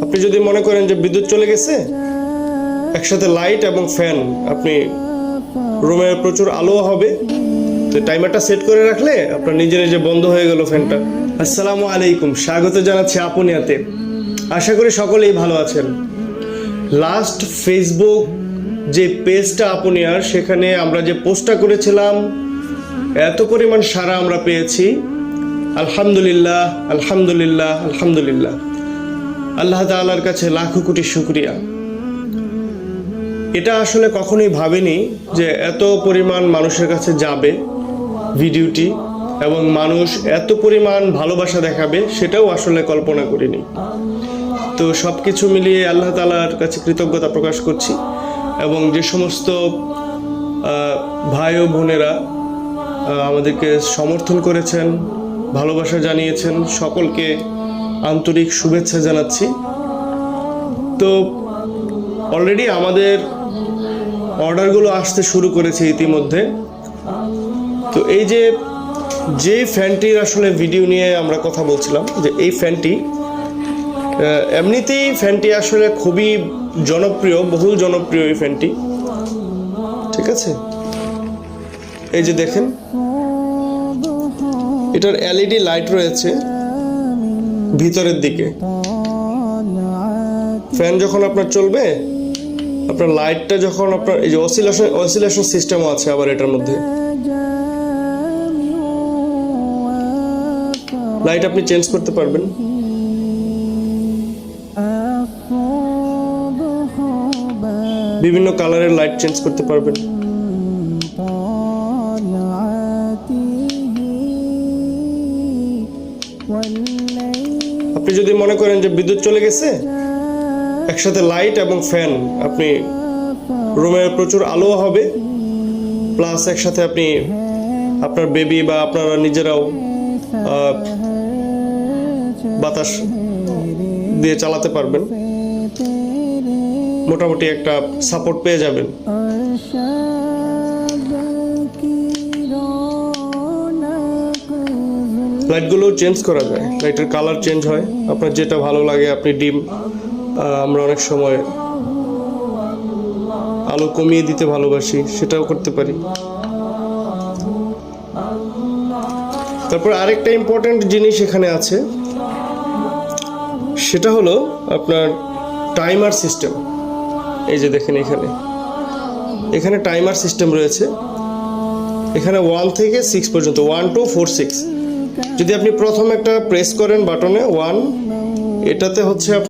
আপনি যদি মনে করেন যে বিদ্যুৎ চলে গেছে, একসাথে লাইট এবং ফ্যান, আপনি রুমে প্রচুর আলো হবে, তো টাইমারটা সেট করে রাখলে আপনার নিজে নিজে বন্ধ হয়ে গেল ফ্যানটা। আসসালামু আলাইকুম, স্বাগত জানাচ্ছি আপুনিয়াতে। আশা করি সকলেই ভালো আছেন। লাস্ট ফেসবুক যে পেজটা আপুনিয়ার, সেখানে আমরা যে পোস্টটা করেছিলাম, এত পরিমাণ সাড়া আমরা পেয়েছি। আলহামদুলিল্লাহ, আলহামদুলিল্লাহ, আলহামদুলিল্লাহ। আল্লাহ তাআলার কাছে লাখো কোটি শুকরিয়া। এটা আসলে কখনোই ভাবিনি যে এত পরিমাণ মানুষের কাছে যাবে ভিডিওটি এবং মানুষ এত পরিমাণ ভালোবাসা দেখাবে, সেটাও আসলে কল্পনা করিনি। তো সব কিছু মিলিয়ে আল্লাহ তাআলার কাছে কৃতজ্ঞতা প্রকাশ করছি এবং যে সমস্ত ভাই ও বোনেরা আমাদেরকে সমর্থন করেছেন, ভালোবাসা জানিয়েছেন, সকলকে আন্তরিক শুভেচ্ছা জানাচ্ছি। তো অলরেডি আমাদের অর্ডারগুলো আসতে শুরু করেছে ইতিমধ্যে। তো এই যে ফ্যানটির আসলে ভিডিও নিয়ে আমরা কথা বলছিলাম, যে এই ফ্যানটি এমনিতেই ফ্যানটি আসলে খুবই জনপ্রিয়, বহুল জনপ্রিয় এই ফ্যানটি, ঠিক আছে। এই যে দেখেন, এটার এলইডি লাইট রয়েছে ভিতরের দিকে। ফ্যান যখন আপনার চলবে, আপনার লাইটটা যখন আপনার এই যে অসিলেশন সিস্টেমও আছে আবার এটার মধ্যে। লাইট আপনি চেঞ্জ করতে পারবেন। বিভিন্ন কালারের লাইট চেঞ্জ করতে পারবেন। আপনি যদি মনে করেন যে বিদ্যুৎ চলে গেছে, একসাথে লাইট এবং ফ্যান, আপনি রুমে প্রচুর আলো হবে, প্লাস একসাথে আপনি আপনার বেবি বা আপনারা নিজেরাও বাতাস দিয়ে চালাতে পারবেন, মোটামুটি একটা সাপোর্ট পেয়ে যাবেন। লাইটগুলো চেঞ্জ করা যায়, লাইটের কালার চেঞ্জ হয়, আপনার যেটা ভালো লাগে। আপনি ডিম, আমরা অনেক সময় আলো কমিয়ে দিতে ভালোবাসি, সেটাও করতে পারি। তারপর আরেকটা ইম্পর্টেন্ট জিনিস এখানে আছে, সেটা হলো আপনার টাইমার সিস্টেম। এই যে দেখেন, এখানে টাইমার সিস্টেম রয়েছে। এখানে 1 থেকে 6 পর্যন্ত, 1 2 4 6। যদি আপনি প্রথম একটা প্রেস করেন বাটনে 1, এটাতে হচ্ছে